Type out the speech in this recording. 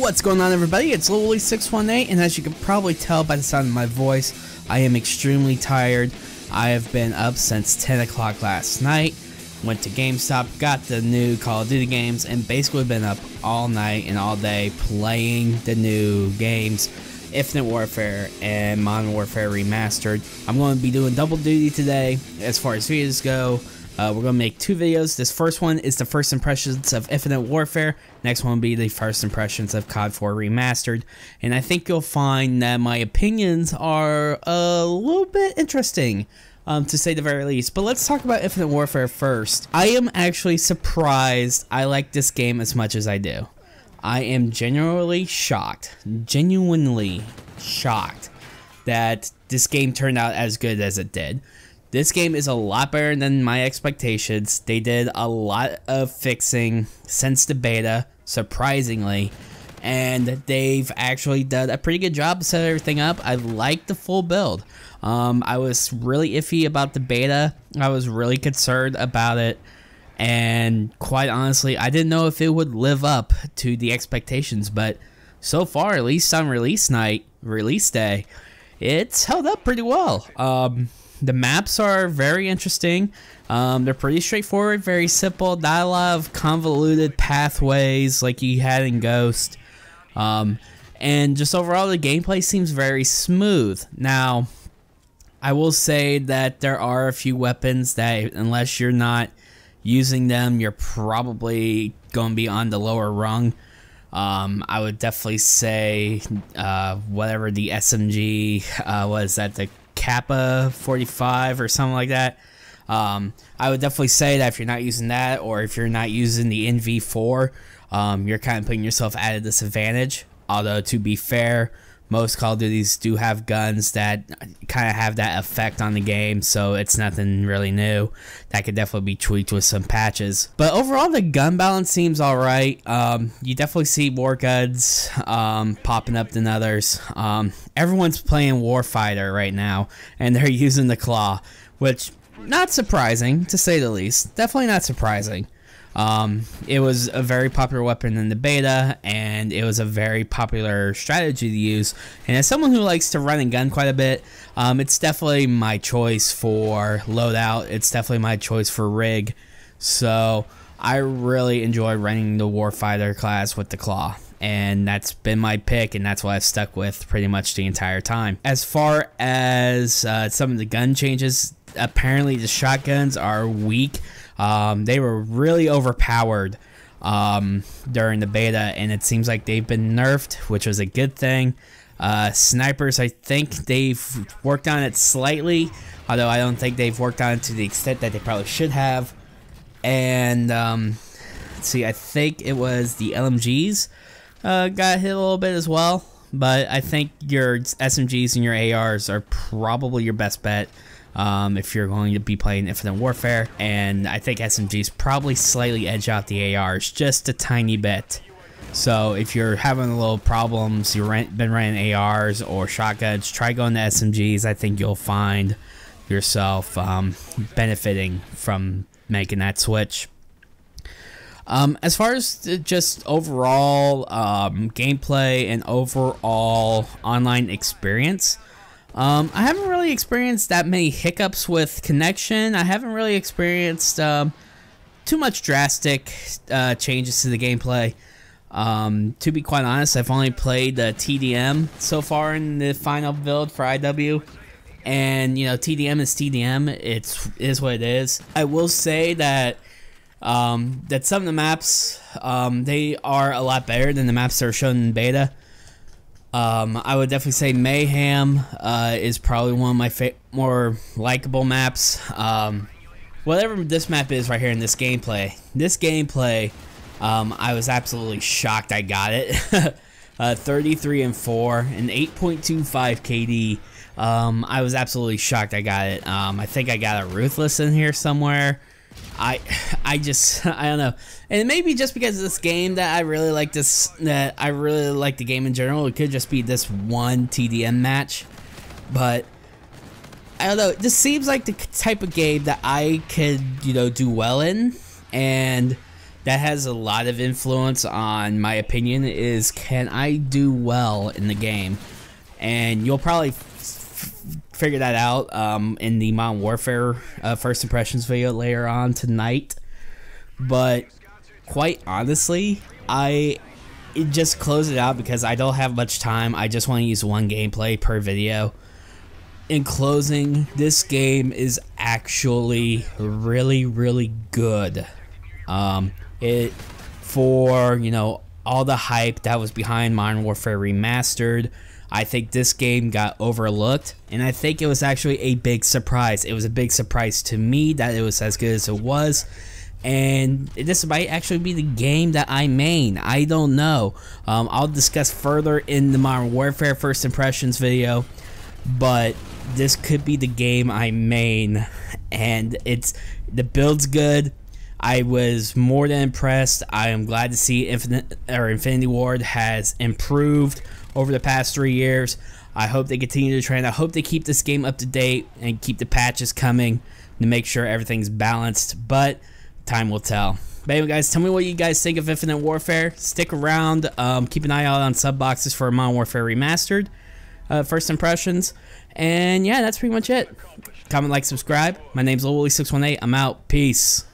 What's going on, everybody? It's Lowly618, and as you can probably tell by the sound of my voice, I am extremely tired. I have been up since 10 o'clock last night, went to GameStop, got the new Call of Duty games, and basically been up all night and all day playing the new games, Infinite Warfare and Modern Warfare Remastered. I'm going to be doing double duty today as far as videos go. We're going to make two videos. This first one is the first impressions of Infinite Warfare. Next one will be the first impressions of COD 4 Remastered. And I think you'll find that my opinions are a little bit interesting, to say the very least. But let's talk about Infinite Warfare first. I am actually surprised I like this game as much as I do. I am genuinely shocked that this game turned out as good as it did. This game is a lot better than my expectations. They did a lot of fixing since the beta, surprisingly, and they've actually done a pretty good job to set everything up. I like the full build. I was really iffy about the beta. I was really concerned about it, and quite honestly, I didn't know if it would live up to the expectations, but so far, at least on release day, it's held up pretty well. The maps are very interesting. They're pretty straightforward, very simple, not a lot of convoluted pathways like you had in Ghost. And just overall, the gameplay seems very smooth. Now, I will say that there are a few weapons that, unless you're not using them, you're probably going to be on the lower rung. I would definitely say whatever the SMG was, that the Kappa 45 or something like that. I would definitely say that if you're not using that, or if you're not using the NV4, you're kind of putting yourself at a disadvantage. Although, to be fair, most Call of Duties do have guns that kind of have that effect on the game, so it's nothing really new. That could definitely be tweaked with some patches. But overall, the gun balance seems alright. You definitely see more guns popping up than others. Everyone's playing Warfighter right now, and they're using the Claw, which, not surprising, to say the least. Definitely not surprising. It was a very popular weapon in the beta, and it was a very popular strategy to use. And as someone who likes to run and gun quite a bit, it's definitely my choice for loadout. It's definitely my choice for rig. So I really enjoy running the Warfighter class with the Claw, and that's been my pick, and that's what I've stuck with pretty much the entire time. As far as some of the gun changes, apparently the shotguns are weak. They were really overpowered during the beta, and it seems like they've been nerfed, which was a good thing. Snipers, I think they've worked on it slightly, although I don't think they've worked on it to the extent that they probably should have. And let's see, I think it was the LMGs got hit a little bit as well, but I think your SMGs and your ARs are probably your best bet if you're going to be playing Infinite Warfare, and I think SMGs probably slightly edge out the ARs just a tiny bit. So if you're having a little problems, you've been running ARs or shotguns, try going to SMGs. I think you'll find yourself benefiting from making that switch. As far as just overall gameplay and overall online experience, I haven't really experienced that many hiccups with connection. I haven't really experienced too much drastic changes to the gameplay. To be quite honest, I've only played the TDM so far in the final build for IW. And, you know, TDM is TDM. It is what it is. I will say that that some of the maps, they are a lot better than the maps that are shown in beta. I would definitely say Mayhem is probably one of my more likable maps. Whatever this map is right here in this gameplay, I was absolutely shocked I got it. 33 and 4 and 8.25 KD. I was absolutely shocked I got it. I think I got a Ruthless in here somewhere. I don't know, and it may be just because of this game that I really like the game in general. It could just be this one TDM match, but I don't know. This seems like the type of game that I could, you know, do well in, and that has a lot of influence on my opinion is, can I do well in the game? And you'll probably figure that out in the Modern Warfare first impressions video later on tonight. But quite honestly, I just close it out because I don't have much time. I just want to use one gameplay per video. In closing, this game is actually really, really good. For, you know, all the hype that was behind Modern Warfare Remastered, I think this game got overlooked, and I think it was actually a big surprise. It was a big surprise to me that it was as good as it was, and this might actually be the game that I main. I don't know. I'll discuss further in the Modern Warfare First Impressions video, but this could be the game I main, and the build's good. I was more than impressed. I am glad to see Infinity Ward has improved over the past 3 years. I hope they continue to trend. I hope they keep this game up to date and keep the patches coming to make sure everything's balanced, but time will tell. But anyway, guys, tell me what you guys think of Infinite Warfare. Stick around. Keep an eye out on sub boxes for Modern Warfare Remastered first impressions. And yeah, that's pretty much it. Comment, like, subscribe. My name's LilWilly618. I'm out. Peace.